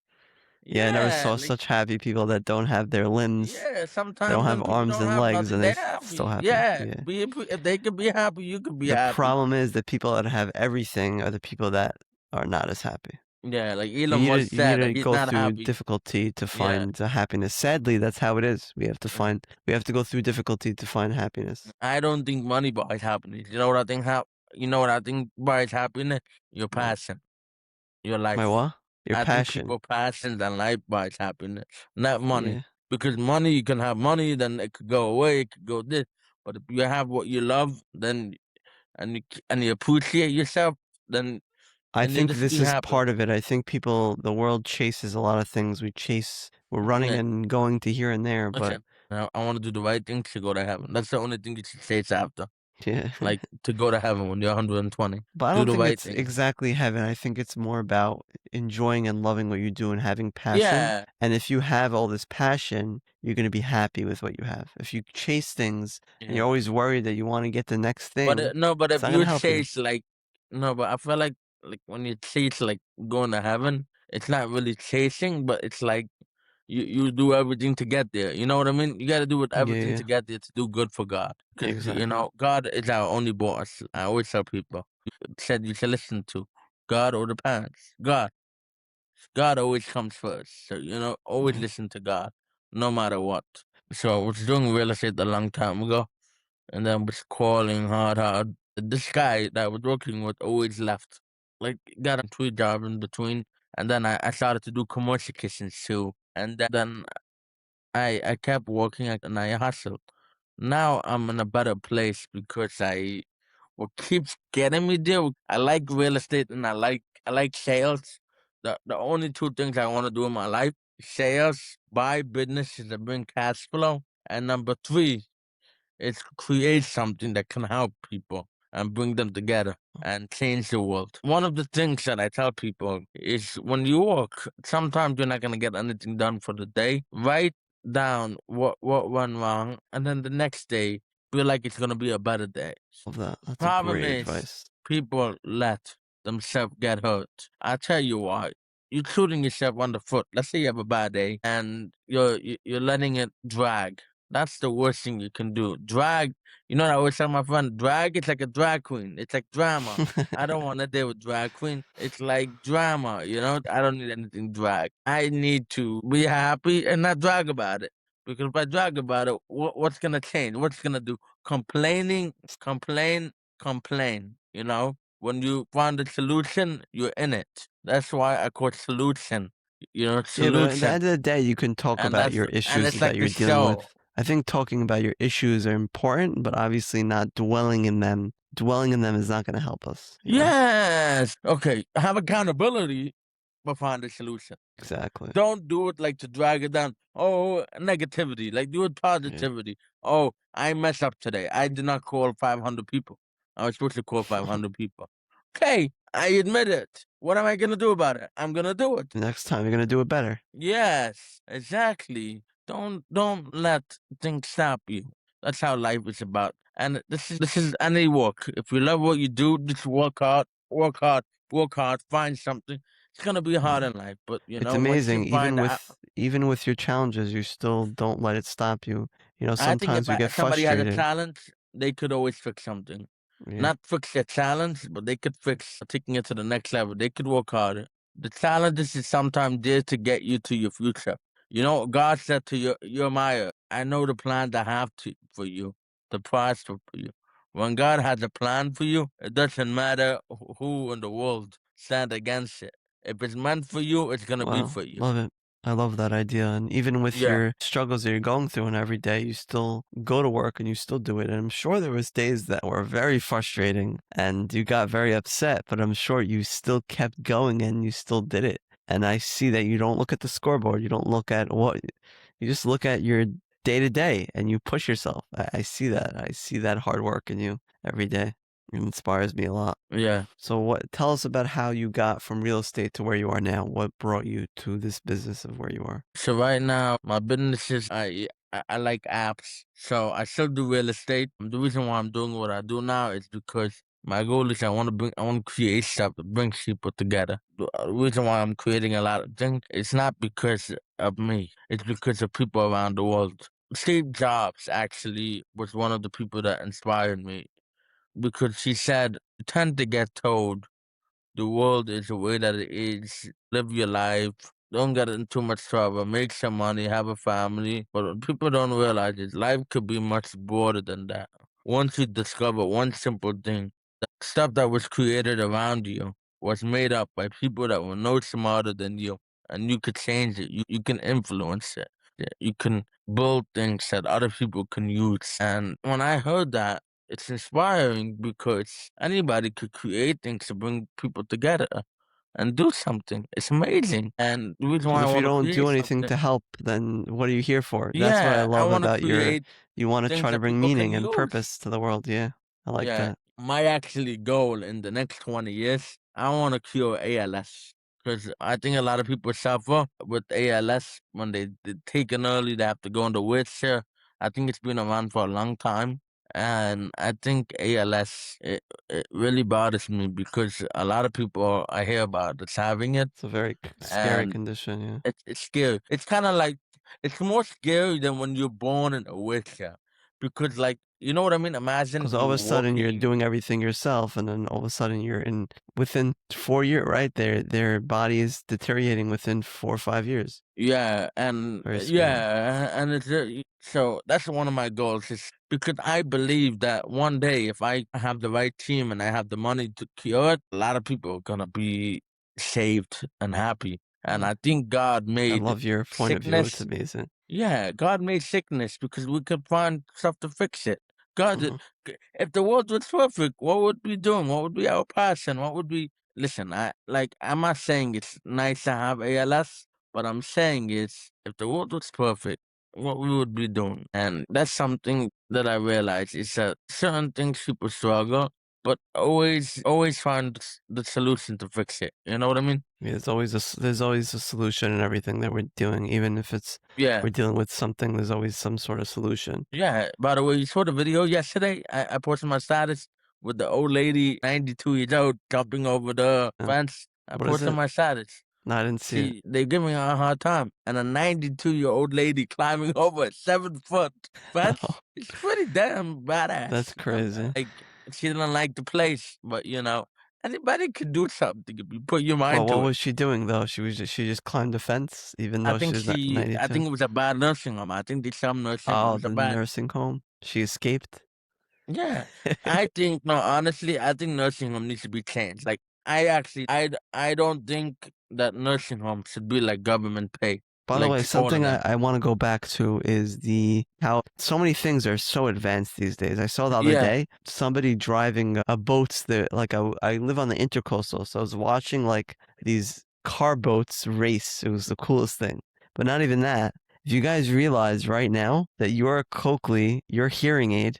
Speaker 1: Yeah, I never
Speaker 2: Yeah,
Speaker 1: saw
Speaker 2: like,
Speaker 1: such happy people that don't have their limbs.
Speaker 2: yeah,
Speaker 1: They don't
Speaker 2: sometimes
Speaker 1: have
Speaker 2: when people
Speaker 1: arms
Speaker 2: don't
Speaker 1: and
Speaker 2: have
Speaker 1: legs
Speaker 2: nothing,
Speaker 1: and
Speaker 2: they're
Speaker 1: still
Speaker 2: happy.
Speaker 1: happy.
Speaker 2: Yeah,
Speaker 1: Yeah.
Speaker 2: if they can be happy, you can be
Speaker 1: The
Speaker 2: happy.
Speaker 1: problem is the people that have everything are the people that are not as happy.
Speaker 2: Yeah, like Elon Musk
Speaker 1: You need
Speaker 2: said,
Speaker 1: to
Speaker 2: he's
Speaker 1: go
Speaker 2: not
Speaker 1: through
Speaker 2: happy.
Speaker 1: difficulty to
Speaker 2: Yeah.
Speaker 1: find happiness. Sadly, that's how it is.
Speaker 2: Mm.
Speaker 1: We have to go through difficulty to find happiness.
Speaker 2: I don't think money buys happiness. You know what I think you know what I think buys happiness? Your
Speaker 1: What?
Speaker 2: passion, your
Speaker 1: My
Speaker 2: life.
Speaker 1: what? Your
Speaker 2: I think
Speaker 1: passion.
Speaker 2: people passion and life buys happiness, not money.
Speaker 1: Yeah.
Speaker 2: Because money, you can have money, then it could go away, it could go this. But if you have what you love, then and you appreciate yourself, then
Speaker 1: I
Speaker 2: you
Speaker 1: think
Speaker 2: just
Speaker 1: this
Speaker 2: be
Speaker 1: is
Speaker 2: happy.
Speaker 1: part of it. I think the world chases a lot of things. We're running
Speaker 2: Yeah,
Speaker 1: and going to here and there, but
Speaker 2: listen. Now I want to do the right thing to go to heaven. That's the only thing you should chase after.
Speaker 1: yeah.
Speaker 2: Like to go to heaven when you're 120.
Speaker 1: But I
Speaker 2: Do
Speaker 1: don't
Speaker 2: the
Speaker 1: think
Speaker 2: right
Speaker 1: it's
Speaker 2: thing.
Speaker 1: exactly heaven. I think it's more about enjoying and loving what you do and having passion.
Speaker 2: Yeah,
Speaker 1: And if you have all this passion, you're going to be happy with what you have. If you chase things and
Speaker 2: yeah.
Speaker 1: you're always worried that you want to get the next
Speaker 2: But
Speaker 1: thing,
Speaker 2: no, but
Speaker 1: it's
Speaker 2: if
Speaker 1: not going
Speaker 2: you
Speaker 1: to help you.
Speaker 2: chase like no, but I feel like when you chase like going to heaven, it's not really chasing, but it's like you do everything to get there. You know what I mean? You got to do with
Speaker 1: Yeah,
Speaker 2: everything
Speaker 1: yeah,
Speaker 2: to get there to do good for God, because
Speaker 1: exactly.
Speaker 2: God is our only boss. I always tell people, said you should listen to God or the parents. God always comes first. So always
Speaker 1: Yeah.
Speaker 2: listen to God, no matter what. So I was doing real estate a long time ago, and then was calling hard. This guy that I was working with always left. Like got on 3 jobs in between. And then I started to do commercial kitchens too. And then I kept working and I hustled. Now I'm in a better place because what keeps getting me there. I like real estate and I like sales. The only two things I want to do in my life: sales, buy businesses that bring cash flow, and number three, it's create something that can help people and bring them together and change the world. One of the things that I tell people is when you work, sometimes you're not gonna get anything done for the day. Write down what went wrong, and then the next day feel like it's gonna be a better day.
Speaker 1: Love that. That's a
Speaker 2: Problem
Speaker 1: great
Speaker 2: is,
Speaker 1: advice.
Speaker 2: people let themselves get hurt. I tell you why. You're shooting yourself on the foot. Let's say you have a bad day and you're letting it drag. That's the worst thing you can do. Drag. You know what I always tell my friend? Drag is like a drag queen. It's like drama. I don't want to deal with drag queen. It's like drama. I don't need anything drag. I need to be happy and not drag about it. Because if I drag about it, what's gonna change? What's gonna do? Complaining, complain, complain. When you find a solution, you're in it. That's why I call it solution.
Speaker 1: Yeah, but at the
Speaker 2: Solution,
Speaker 1: end of the day, you can talk
Speaker 2: and
Speaker 1: about
Speaker 2: that's
Speaker 1: your
Speaker 2: and
Speaker 1: issues
Speaker 2: it's
Speaker 1: that
Speaker 2: like the
Speaker 1: you're dealing
Speaker 2: show.
Speaker 1: with. I think talking about your issues are important, but obviously not dwelling in them. Dwelling in them is not going to help us, you know?
Speaker 2: Yes. Okay. Have accountability, but find a solution.
Speaker 1: Exactly.
Speaker 2: Don't do it like to drag it down. Oh, negativity. Like do it
Speaker 1: Yeah.
Speaker 2: positivity. Oh, I messed up today. I did not call 500 people. I was supposed to call 500 people. Okay, I admit it. What am I gonna do about it? I'm gonna do it.
Speaker 1: Next time, you're going to do it better.
Speaker 2: Yes, exactly. Don't let things stop you. That's how life is about. And this is any work. If you love what you do, just work hard, work hard, work hard, find something. It's gonna be hard
Speaker 1: Yeah.
Speaker 2: in life, but
Speaker 1: It's
Speaker 2: once you
Speaker 1: amazing.
Speaker 2: find out,
Speaker 1: Even with your challenges, you still don't let it stop you.
Speaker 2: I think if
Speaker 1: Sometimes we get
Speaker 2: somebody has a
Speaker 1: frustrated.
Speaker 2: talent, they could always fix something.
Speaker 1: Yeah.
Speaker 2: Not fix their challenge, but they could fix taking it to the next level. They could work harder. The challenges is sometimes there to get you to your future. God said to Jeremiah, I know the plans I have for you, the prosper for you. When God has a plan for you, it doesn't matter who in the world stand against it. If it's meant for you, it's gonna be
Speaker 1: Wow.
Speaker 2: for you.
Speaker 1: Love it. I love that idea. And even with
Speaker 2: Yeah.
Speaker 1: your struggles that you're going through and every day, you still go to work and you still do it. And I'm sure there was days that were very frustrating and you got very upset, but I'm sure you still kept going and you still did it. And I see that you don't look at the scoreboard. You don't look at you just look at your day to day and you push yourself. I see that. I see that hard work in you every day. It inspires me a lot.
Speaker 2: Yeah.
Speaker 1: So tell us about how you got from real estate to where you are now. What brought you to this business of where you are?
Speaker 2: So right now, my business is I like apps. So I still do real estate. The reason why I'm doing what I do now is because my goal is I want to create stuff that brings people together. The reason why I'm creating a lot of things, it's not because of me. It's because of people around the world. Steve Jobs actually was one of the people that inspired me because he said, you tend to get told the world is the way that it is. Live your life. Don't get in too much trouble. Make some money. Have a family. But what people don't realize is life could be much broader than that. Once you discover one simple thing, the stuff that was created around you was made up by people that were no smarter than you, and you could change it. You can influence it. Yeah, you can build things that other people can use. And when I heard that, it's inspiring because anybody could create things to bring people together and do something. It's amazing. And the reason
Speaker 1: Because
Speaker 2: why I
Speaker 1: if you
Speaker 2: want to
Speaker 1: don't
Speaker 2: create
Speaker 1: do anything
Speaker 2: something,
Speaker 1: to help, then what are you here for? That's what I
Speaker 2: yeah, I
Speaker 1: love
Speaker 2: want to
Speaker 1: about your.
Speaker 2: create
Speaker 1: You want to
Speaker 2: things
Speaker 1: try to
Speaker 2: that
Speaker 1: bring
Speaker 2: people can
Speaker 1: meaning and
Speaker 2: use.
Speaker 1: purpose to the world. Yeah, I like
Speaker 2: Yeah,
Speaker 1: that.
Speaker 2: my actually goal in the next 20 years, I want to cure ALS because I think a lot of people suffer with ALS when they taken early. They have to go in the wheelchair. I think it's been around for a long time, and I think ALS it really bothers me because a lot of people I hear about that's having it,
Speaker 1: It's a very scary
Speaker 2: and
Speaker 1: condition. Yeah,
Speaker 2: it's scary. It's kind of like it's more scary than when you're born in a wheelchair because, like, you know what I mean? Imagine
Speaker 1: because all
Speaker 2: you
Speaker 1: of a sudden you're
Speaker 2: walking.
Speaker 1: doing everything yourself, and then all of a sudden you're in within 4 years, right? Their body is deteriorating within 4 or 5 years.
Speaker 2: Yeah, and
Speaker 1: Very scary.
Speaker 2: yeah, and it's so that's one of my goals is because I believe that one day if I have the right team and I have the money to cure it, a lot of people are gonna be saved and happy. And
Speaker 1: Mm.
Speaker 2: I think God
Speaker 1: I
Speaker 2: made
Speaker 1: love your point of view. It's
Speaker 2: sickness.
Speaker 1: amazing.
Speaker 2: Yeah, God made sickness because we could find stuff to fix it. God,
Speaker 1: Hmm.
Speaker 2: if the world was perfect, what would we doing? What would be our passion? What would we listen? I'm not saying it's nice to have ALS, but I'm saying is if the world was perfect, what we would be doing. And that's something that I realize is that certain things people struggle, but always find the solution to fix it. You know what I mean?
Speaker 1: Yeah, there's always a solution in everything that we're doing, even if it's
Speaker 2: Yeah.
Speaker 1: we're dealing with something. There's always some sort of solution.
Speaker 2: Yeah, by the way, you saw the video yesterday? I posted my status with the old lady, 92 years old, jumping over the
Speaker 1: Yeah.
Speaker 2: fence. I
Speaker 1: What is
Speaker 2: posted
Speaker 1: it?
Speaker 2: my status.
Speaker 1: No, I didn't see it.
Speaker 2: They giving her a hard time. And a 92-year-old lady climbing over a 7-foot fence. It's pretty damn
Speaker 1: That's
Speaker 2: badass.
Speaker 1: crazy.
Speaker 2: Like, she didn't like the place, but anybody could do something if you put your
Speaker 1: Well,
Speaker 2: mind
Speaker 1: what
Speaker 2: to it.
Speaker 1: was she doing though? She just climbed the fence, even though she's not
Speaker 2: I
Speaker 1: 92.
Speaker 2: think it was a bad nursing home. I think there's some nursing
Speaker 1: Oh,
Speaker 2: homes are
Speaker 1: the
Speaker 2: bad.
Speaker 1: nursing home. She escaped.
Speaker 2: Yeah, I think no, honestly, I think nursing home needs to be changed. Like, I don't think that nursing home should be like government pay,
Speaker 1: By the
Speaker 2: like
Speaker 1: way,
Speaker 2: all of
Speaker 1: something
Speaker 2: them.
Speaker 1: I want to go back to is the how so many things are so advanced these days. I saw the other
Speaker 2: Yeah,
Speaker 1: day somebody driving a boats that like I live on the intercoastal, so I was watching like these car boats race. It was the coolest thing. But not even that. If you guys realize right now that your Coakley, your hearing aid,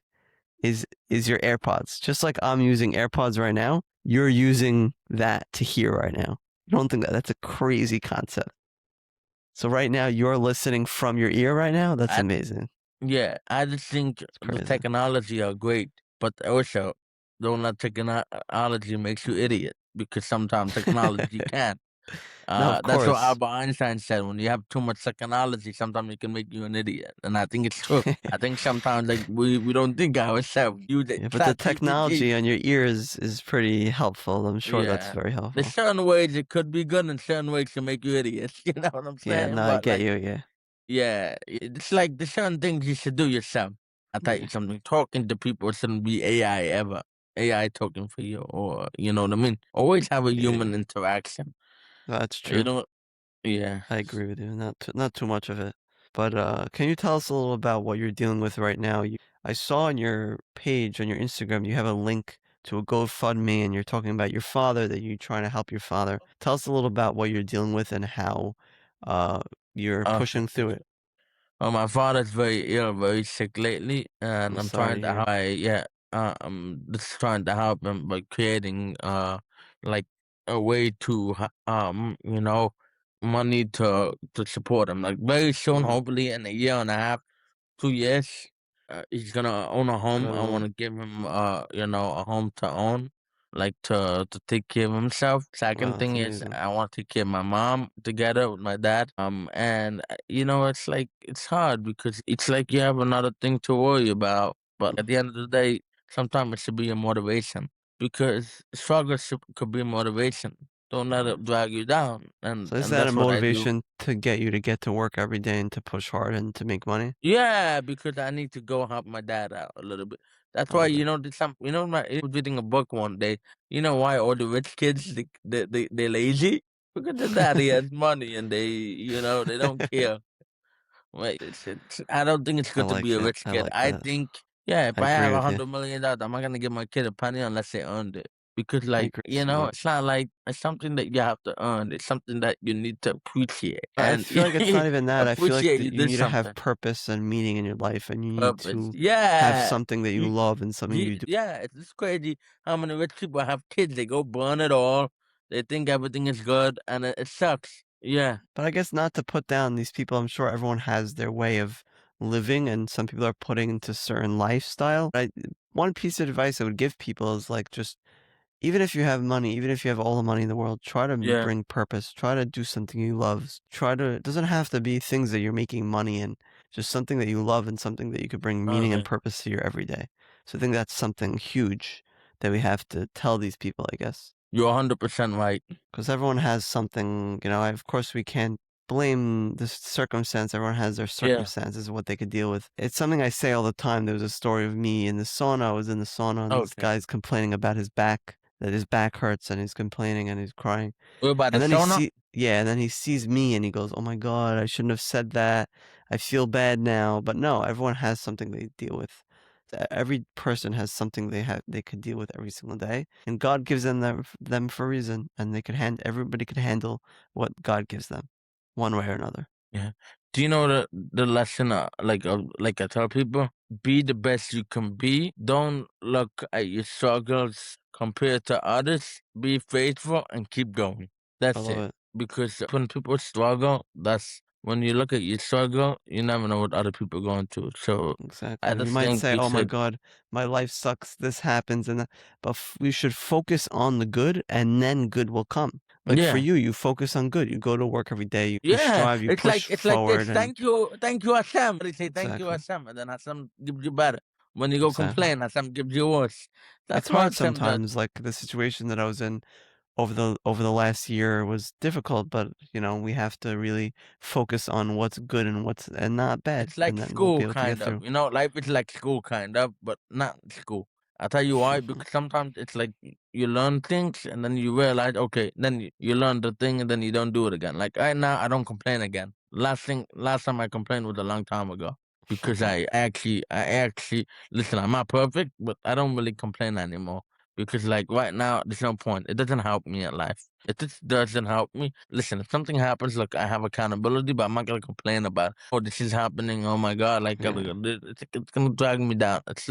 Speaker 1: is your AirPods. Just like I'm using AirPods right now, you're using that to hear right now. You don't think that's a crazy concept? So right now you're listening from your ear right now? That's
Speaker 2: I
Speaker 1: amazing.
Speaker 2: yeah, I just think
Speaker 1: It's
Speaker 2: the
Speaker 1: crazy.
Speaker 2: technology are great, but also don't let technology makes you idiot because sometimes technology can.
Speaker 1: No, of
Speaker 2: That's what
Speaker 1: course.
Speaker 2: Albert Einstein said. When you have too much technology, sometimes it can make you an idiot, and I think it's true. I think sometimes like we don't think ourselves. Use it,
Speaker 1: Yeah, but the
Speaker 2: chat GPT.
Speaker 1: technology on your ears is pretty helpful. I'm sure that's
Speaker 2: Yeah.
Speaker 1: very
Speaker 2: There's
Speaker 1: helpful.
Speaker 2: certain ways it could be good and certain ways to make you idiots. You know what I'm
Speaker 1: Yeah, no,
Speaker 2: saying?
Speaker 1: I
Speaker 2: But
Speaker 1: get
Speaker 2: like,
Speaker 1: you. Yeah,
Speaker 2: yeah, it's like there's certain things you should do yourself. I tell you
Speaker 1: yeah,
Speaker 2: something. Talking to people shouldn't be AI ever. AI talking for you, or you know what I mean. Always have a human
Speaker 1: yeah.
Speaker 2: interaction.
Speaker 1: That's
Speaker 2: You
Speaker 1: true.
Speaker 2: know? Yeah.
Speaker 1: I agree with you. Not too much of it. But can you tell us a little about what you're dealing with right now? I saw on your page on your Instagram you have a link to a GoFundMe, and you're talking about your father that you're trying to help your father. Tell us a little about what you're dealing with and how uh, you're
Speaker 2: Okay.
Speaker 1: pushing through it.
Speaker 2: My father's very ill, very sick lately, and
Speaker 1: I'm
Speaker 2: I'm
Speaker 1: sorry
Speaker 2: trying
Speaker 1: to
Speaker 2: to
Speaker 1: hear.
Speaker 2: help. I'm just trying to help him by creating like a way to money to support him. Like very soon,
Speaker 1: Mm,
Speaker 2: hopefully in a year and a half, 2 years. He's gonna own a home.
Speaker 1: right
Speaker 2: I want
Speaker 1: on.
Speaker 2: to give him, a home to own, like to take care of himself.
Speaker 1: Wow,
Speaker 2: Second
Speaker 1: that's
Speaker 2: thing is,
Speaker 1: amazing.
Speaker 2: I want to take care of my mom together with my dad. And it's like it's hard because it's like you have another thing to worry about. But at the end of the day, sometimes it should be a motivation. because struggle could be motivation. Don't let
Speaker 1: Uh,
Speaker 2: it drag you down,
Speaker 1: so is
Speaker 2: and
Speaker 1: that a
Speaker 2: that's what I do.
Speaker 1: motivation to get you to get to work every day and to push hard and to make money?
Speaker 2: Yeah, because I need to go help my dad out a little bit. That's why,
Speaker 1: Okay.
Speaker 2: there's some, I was reading a book one day. You know why all the rich kids they lazy? Because the daddy has money and they don't care. Right? I don't think it's
Speaker 1: I
Speaker 2: good to be
Speaker 1: like
Speaker 2: a
Speaker 1: it.
Speaker 2: rich
Speaker 1: I
Speaker 2: kid.
Speaker 1: like
Speaker 2: I
Speaker 1: that.
Speaker 2: think, yeah, if
Speaker 1: I
Speaker 2: I
Speaker 1: agree
Speaker 2: have a
Speaker 1: with you.
Speaker 2: $100 million, I'm not gonna give my kid a penny unless they earned it. Because,
Speaker 1: I
Speaker 2: like,
Speaker 1: agree with you.
Speaker 2: it's not like it's something that you have to earn. It's something that you need to appreciate,
Speaker 1: I
Speaker 2: and
Speaker 1: feel like it's not even that. I feel like
Speaker 2: appreciate
Speaker 1: that
Speaker 2: you
Speaker 1: you
Speaker 2: did
Speaker 1: need to have
Speaker 2: something.
Speaker 1: purpose and meaning in your life, and you need
Speaker 2: Purpose.
Speaker 1: to have
Speaker 2: Yeah.
Speaker 1: something that you
Speaker 2: You
Speaker 1: love and something you do.
Speaker 2: yeah, it's crazy how many rich people have kids, they go burn it all, they think everything is good, and it sucks. Yeah,
Speaker 1: But I guess not to put down these people. I'm sure everyone has their way of living, and some people are putting into certain lifestyle. One piece of advice I would give people is like just even if you have money, even if you have all the money in the world, try to
Speaker 2: yeah,
Speaker 1: bring purpose. Try to do something you love. Try to, it doesn't have to be things that you're making money in, just something that you love and something that you could bring meaning and
Speaker 2: okay.
Speaker 1: purpose to your everyday. So I think that's something huge that we have to tell these people, I guess.
Speaker 2: You're 100% right.
Speaker 1: Because everyone has something, of course, we can't blame this circumstance. Everyone has their
Speaker 2: Yeah,
Speaker 1: circumstances, what they could deal with. It's something I say all the time. There was a story of me in the sauna. I was in the sauna, and this
Speaker 2: okay.
Speaker 1: guy's complaining about his back, that his back hurts, and he's complaining and he's crying.
Speaker 2: What about the
Speaker 1: And then
Speaker 2: sauna?
Speaker 1: and then he sees me and he goes, "Oh my God, I shouldn't have said that. I feel bad now." But no, everyone has something they deal with. Every person has something they could deal with every single day, and God gives them for a reason, and everybody could handle what God gives them, one way or another.
Speaker 2: Yeah. Do you know the lesson, like I tell people? Be the best you can be. Don't look at your struggles compared to others. Be faithful and keep going.
Speaker 1: I
Speaker 2: That's
Speaker 1: love
Speaker 2: it.
Speaker 1: it.
Speaker 2: Because when people struggle, that's when you look at your struggle, you never know what other people are going through. So I
Speaker 1: Exactly. You
Speaker 2: just
Speaker 1: might
Speaker 2: think
Speaker 1: say,
Speaker 2: we
Speaker 1: "Oh my
Speaker 2: should,
Speaker 1: God, my life sucks. This happens," but we should focus on the good, and then good will come. Like for
Speaker 2: yeah.
Speaker 1: you, you focus on good. You go to work every day. You
Speaker 2: Yeah,
Speaker 1: strive. You
Speaker 2: it's
Speaker 1: push
Speaker 2: like this.
Speaker 1: forward, and
Speaker 2: Thank you, Hashem. They say thank you,
Speaker 1: exactly,
Speaker 2: Hashem, and then Hashem gives you better. When you go
Speaker 1: exactly.
Speaker 2: complain, Hashem gives you worse.
Speaker 1: It's
Speaker 2: That's what
Speaker 1: hard
Speaker 2: Hashem does.
Speaker 1: sometimes. Like the situation that I was in over the last year was difficult, but we have to really focus on what's good and what's and not bad,
Speaker 2: It's like
Speaker 1: and then we'll be
Speaker 2: school,
Speaker 1: able to get
Speaker 2: kind of.
Speaker 1: through.
Speaker 2: Life is like school, kind of, but not school. I'll tell you why. Because sometimes it's like you learn things and then you realize, okay, then you learn the thing and then you don't do it again. Like right now, I don't complain again. Last time I complained was a long time ago because I actually, listen, I'm not perfect, but I don't really complain anymore because, like, right now, there's no point. It doesn't help me in life. It just doesn't help me. Listen, if something happens, look, I have accountability, but I'm not gonna complain about, oh, this is happening. Oh my God, like,
Speaker 1: Yeah,
Speaker 2: it's gonna drag me down. It's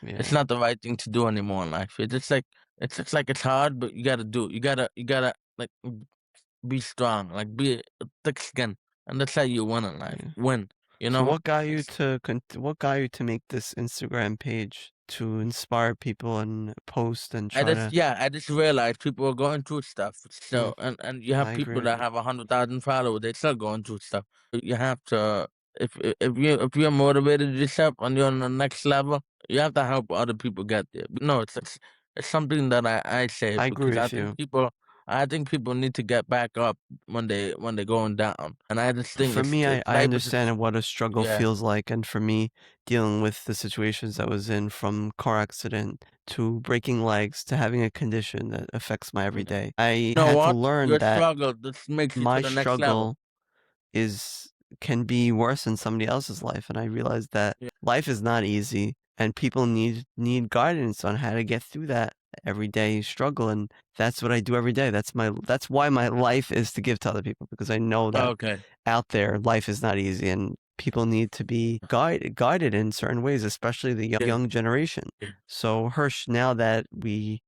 Speaker 1: yeah,
Speaker 2: not the right thing to do anymore in life. It's just like it's hard, but you gotta do it. You gotta like be strong, like be thick skin, and that's how you win in life.
Speaker 1: yeah.
Speaker 2: Win, you
Speaker 1: So
Speaker 2: know.
Speaker 1: what got you to make this Instagram page to inspire people and post and
Speaker 2: I
Speaker 1: try
Speaker 2: just
Speaker 1: to?
Speaker 2: yeah, I just realized people are going through stuff.
Speaker 1: Mm,
Speaker 2: So and you have
Speaker 1: I
Speaker 2: people
Speaker 1: agree.
Speaker 2: that have 100,000 followers, they still going through stuff. You have to if you're motivated yourself and you're on the next level, you have to help other people get there. But no, it's something that I say
Speaker 1: I agree
Speaker 2: because I
Speaker 1: with
Speaker 2: think
Speaker 1: you.
Speaker 2: people need to get back up when they're going down. And I just think
Speaker 1: For me,
Speaker 2: it's
Speaker 1: I
Speaker 2: life is just
Speaker 1: understand what a struggle
Speaker 2: yeah,
Speaker 1: feels like, and for me, dealing with the situations I was in, from car accident to breaking legs to having a condition that affects my
Speaker 2: yeah.
Speaker 1: everyday, I
Speaker 2: You know
Speaker 1: had to
Speaker 2: what?
Speaker 1: learn
Speaker 2: Your
Speaker 1: that
Speaker 2: struggle just makes you to
Speaker 1: my
Speaker 2: the next level.
Speaker 1: struggle is can be worse than somebody else's life, and I realized that
Speaker 2: Yeah.
Speaker 1: life is not easy, and people need guidance on how to get through that everyday struggle, and that's what I do every day. That's why my life is to give to other people, because I know that
Speaker 2: Okay.
Speaker 1: out there life is not easy, and people need to be guided in certain ways, especially the
Speaker 2: Yeah.
Speaker 1: young generation.
Speaker 2: Yeah.
Speaker 1: So Hirsch, now that we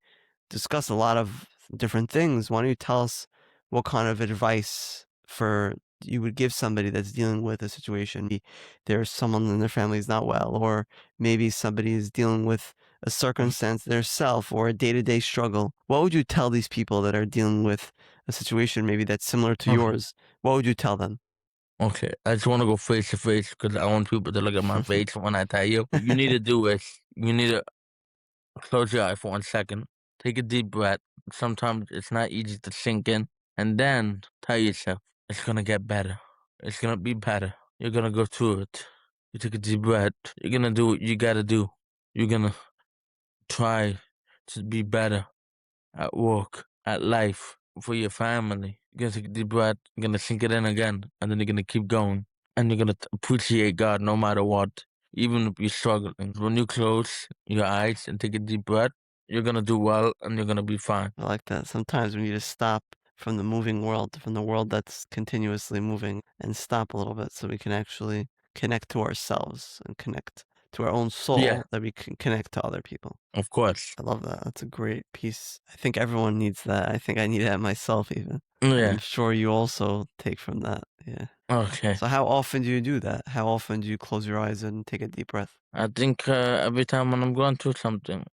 Speaker 1: discuss a lot of different things. Why don't you tell us what kind of advice for you would give somebody that's dealing with a situation? There's someone in their family is not well, or maybe somebody is dealing with a circumstance theirself or a day-to-day struggle. What would you tell these people that are dealing with a situation maybe that's similar to
Speaker 2: Okay.
Speaker 1: yours? What would you tell them?
Speaker 2: Okay. I just want to go face to face because I want people to look at my face when I tell you. What you need to do is you need to close your eye for 1 second. Take a deep breath. Sometimes it's not easy to sink in. And then tell yourself, it's gonna get better. It's gonna be better. You're gonna go through it. You take a deep breath. You're gonna do what you gotta do. You're gonna try to be better at work, at life, for your family. You're gonna take a deep breath. You're gonna sink it in again. And then you're gonna keep going. And you're gonna appreciate God no matter what. Even if you're struggling. When you close your eyes and take a deep breath, you're gonna do well and you're gonna be fine.
Speaker 1: I like that. Sometimes we need to stop from the moving world, from the world that's continuously moving, and stop a little bit so we can actually connect to ourselves and connect to our own
Speaker 2: Yeah,
Speaker 1: soul, that we can connect to other people.
Speaker 2: of course.
Speaker 1: I love that. That's a great piece. I think everyone needs that. I think I need that myself even. I'm
Speaker 2: Yeah.
Speaker 1: sure you also take from that. Yeah.
Speaker 2: Okay.
Speaker 1: So how often do you do that? How often do you close your eyes and take a deep breath?
Speaker 2: I think every time when I'm going through something,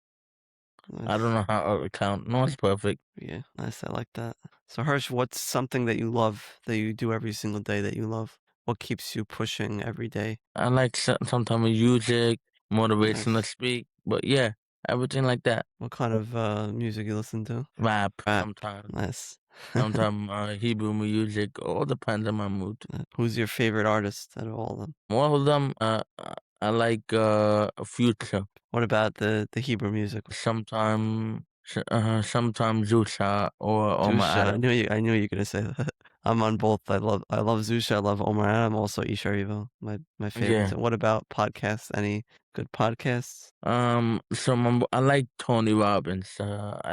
Speaker 2: I don't
Speaker 1: Nice.
Speaker 2: know how to count. No one's perfect.
Speaker 1: Yeah, nice. I like that. So Hersh, what's something that you love that you do every single day that you love? What keeps you pushing every day?
Speaker 2: I like sometimes music, motivational
Speaker 1: Nice.
Speaker 2: speak, but yeah, everything like that.
Speaker 1: What kind of music you listen to?
Speaker 2: Rap
Speaker 1: Rap.
Speaker 2: sometimes,
Speaker 1: Nice.
Speaker 2: sometimes Hebrew music. All depends on my mood.
Speaker 1: Who's your favorite artist out of all of them?
Speaker 2: More of them, I like Future.
Speaker 1: What about the Hebrew music?
Speaker 2: Sometimes Zusha or Omar
Speaker 1: Zusha.
Speaker 2: Adam.
Speaker 1: I knew you were gonna say that. I'm on both. I love Zusha. I love Omar. I'm also Isha Evo. My favorites.
Speaker 2: Yeah.
Speaker 1: And what about podcasts? Any good podcasts?
Speaker 2: I like Tony Robbins. I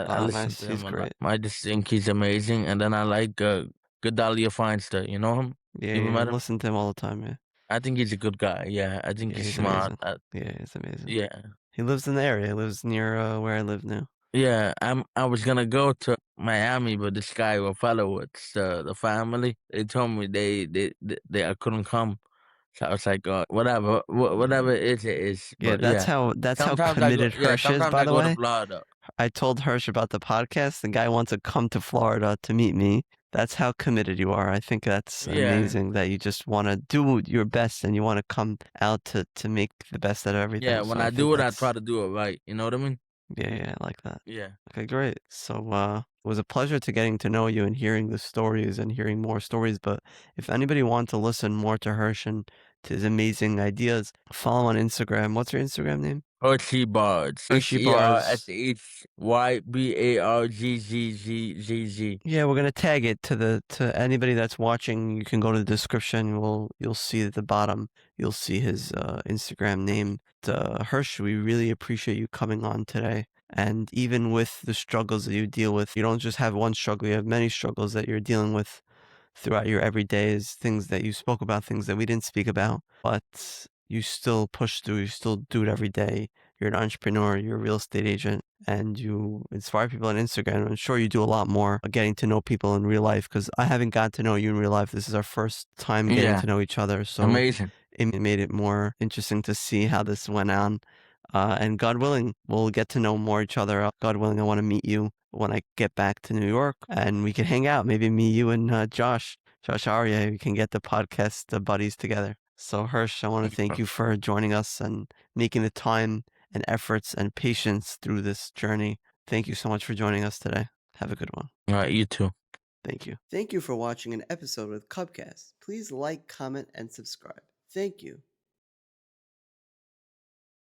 Speaker 1: Oh,
Speaker 2: listen to
Speaker 1: nice. He's
Speaker 2: him a lot.
Speaker 1: great.
Speaker 2: I just think he's amazing. And then I like Gedalia Feinstein. You know him?
Speaker 1: Yeah,
Speaker 2: You ever
Speaker 1: yeah. I
Speaker 2: met him?
Speaker 1: listen to him all the time. Yeah.
Speaker 2: I think he's a good guy. Yeah, I think
Speaker 1: Yeah,
Speaker 2: he's
Speaker 1: he's
Speaker 2: smart.
Speaker 1: amazing. Yeah, he's amazing.
Speaker 2: Yeah,
Speaker 1: He lives in the area. He lives near where I live now.
Speaker 2: yeah. I was gonna go to Miami, but this guy will follow it. The family. They told me they I couldn't come. So I was like, whatever, whatever it is, it is.
Speaker 1: Yeah,
Speaker 2: But yeah,
Speaker 1: that's how
Speaker 2: sometimes I go.
Speaker 1: committed
Speaker 2: Yeah,
Speaker 1: Hirsch is,
Speaker 2: sometimes
Speaker 1: by
Speaker 2: I
Speaker 1: the
Speaker 2: go to
Speaker 1: way.
Speaker 2: Florida.
Speaker 1: I told Hirsch about the podcast. The guy wants to come to Florida to meet me. That's how committed you are. I think that's
Speaker 2: Yeah,
Speaker 1: amazing that you just want to do your best and you want to come out to make the best out of
Speaker 2: yeah.
Speaker 1: everything. So
Speaker 2: When
Speaker 1: I
Speaker 2: I
Speaker 1: think
Speaker 2: do it, I
Speaker 1: that's
Speaker 2: try to do it right. You know what I mean?
Speaker 1: yeah, yeah, I like that.
Speaker 2: Yeah.
Speaker 1: Okay, great. So it was a pleasure to getting to know you and hearing the stories and hearing more stories. But if anybody wants to listen more to Hirsch and to his amazing ideas, follow him on Instagram. What's your Instagram name?
Speaker 2: Hershey Bars.
Speaker 1: Hershey Bars.
Speaker 2: HERSHYBARGZZZZ.
Speaker 1: Yeah, we're gonna tag it to anybody that's watching. You can go to the description. You'll see at the bottom. You'll see his Instagram name. Hirsch, we really appreciate you coming on today. And even with the struggles that you deal with, you don't just have one struggle. You have many struggles that you're dealing with throughout your everydays. Things that you spoke about, things that we didn't speak about, but you still push through. You still do it every day. You're an entrepreneur. You're a real estate agent and you inspire people on Instagram. I'm sure you do a lot more getting to know people in real life because I haven't got to know you in real life. This is our first time getting
Speaker 2: Yeah.
Speaker 1: to know each other. So
Speaker 2: Amazing.
Speaker 1: it made it more interesting to see how this went on. And God willing, we'll get to know more each other. God willing, I want to meet you when I get back to New York and we can hang out. Maybe me, you, and Josh Arya, we can get the podcast buddies together. So Hirsch, I want to thank you for joining us and making the time and efforts and patience through this journey. Thank you so much for joining us today. Have a good one.
Speaker 2: All right, you too.
Speaker 1: Thank you. Thank you for watching an episode with Cubcast. Please like, comment, and subscribe. Thank you.